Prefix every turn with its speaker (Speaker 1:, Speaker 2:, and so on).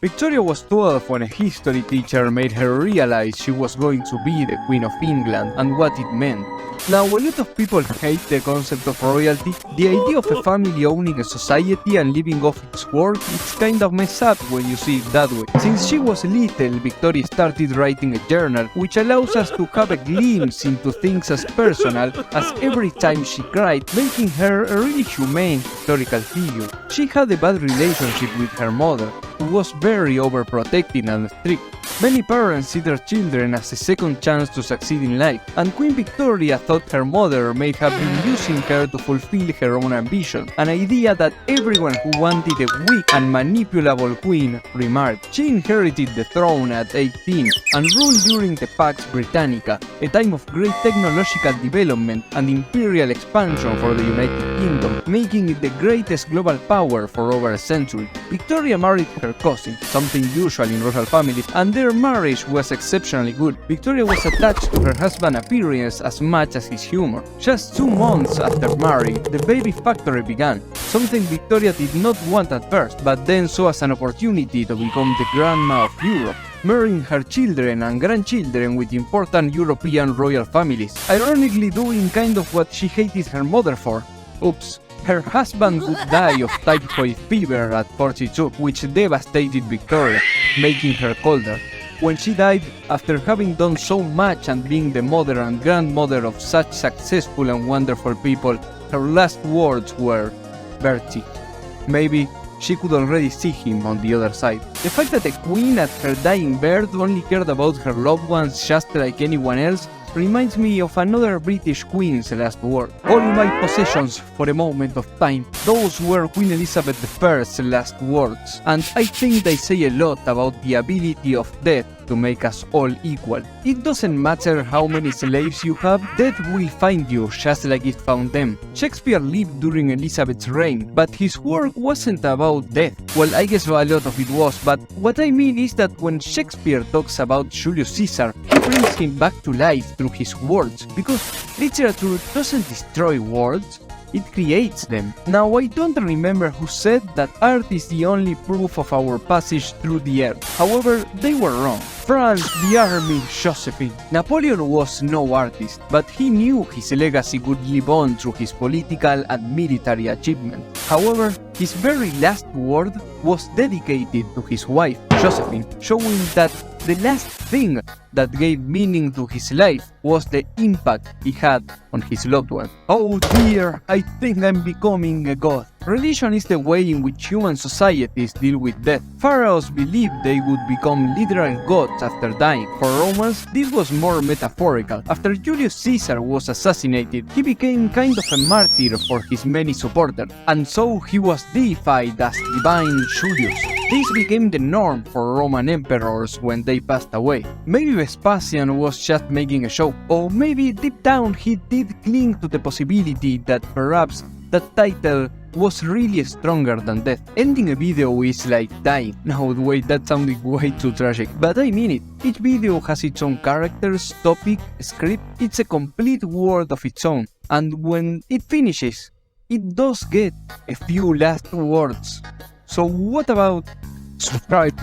Speaker 1: Victoria was 12 when a history teacher made her realize she was going to be the Queen of England and what it meant. Now, a lot of people hate the concept of royalty. The idea of a family owning a society and living off its work, it's kind of messed up when you see it that way. Since she was little, Victoria started writing a journal, which allows us to have a glimpse into things as personal as every time she cried, making her a really humane historical figure. She had a bad relationship with her mother, who was very overprotecting and strict. Many parents see their children as a second chance to succeed in life, and Queen Victoria thought her mother may have been using her to fulfill her own ambition, an idea that everyone who wanted a weak and manipulable queen remarked. She inherited the throne at 18 and ruled during the Pax Britannica, a time of great technological development and imperial expansion for the United Kingdom, making it the greatest global power for over a century. Victoria married her cousin, something usual in royal families, and their marriage was exceptionally good. Victoria was attached to her husband's appearance as much as his humor. Just 2 months after marrying, the baby factory began, something Victoria did not want at first, but then saw as an opportunity to become the grandma of Europe, marrying her children and grandchildren with important European royal families, ironically doing kind of what she hated her mother for. Oops. Her husband would die of typhoid fever at 42, which devastated Victoria, making her colder. When she died, after having done so much and being the mother and grandmother of such successful and wonderful people, her last words were, "Bertie." Maybe she could already see him on the other side. The fact that the queen at her dying bed only cared about her loved ones just like anyone else reminds me of another British queen's last word. "All my possessions for a moment of time." Those were Queen Elizabeth I's last words, and I think they say a lot about the ability of death to make us all equal. It doesn't matter how many slaves you have, death will find you just like it found them. Shakespeare lived during Elizabeth's reign, but his work wasn't about death. Well, I guess a lot of it was, but what I mean is that when Shakespeare talks about Julius Caesar, he brings him back to life through his words, because literature doesn't destroy words, it creates them. Now, I don't remember who said that art is the only proof of our passage through the earth. However, they were wrong. France, the army, Josephine. Napoleon was no artist, but he knew his legacy would live on through his political and military achievements. However, his very last word was dedicated to his wife, Josephine, showing that the last thing that gave meaning to his life was the impact he had on his loved one. Oh dear, I think I'm becoming a god. Religion is the way in which human societies deal with death. Pharaohs believed they would become literal gods after dying. For Romans, this was more metaphorical. After Julius Caesar was assassinated, he became kind of a martyr for his many supporters, and so he was deified as Divine Julius. This became the norm for Roman emperors when they passed away. Maybe Vespasian was just making a show, or maybe deep down he did cling to the possibility that perhaps that title was really stronger than death. Ending a video is like dying. No, wait, that sounded way too tragic, but I mean it. Each video has its own characters, topic, script. It's a complete world of its own, and when it finishes, it does get a few last words. So what about subscribe?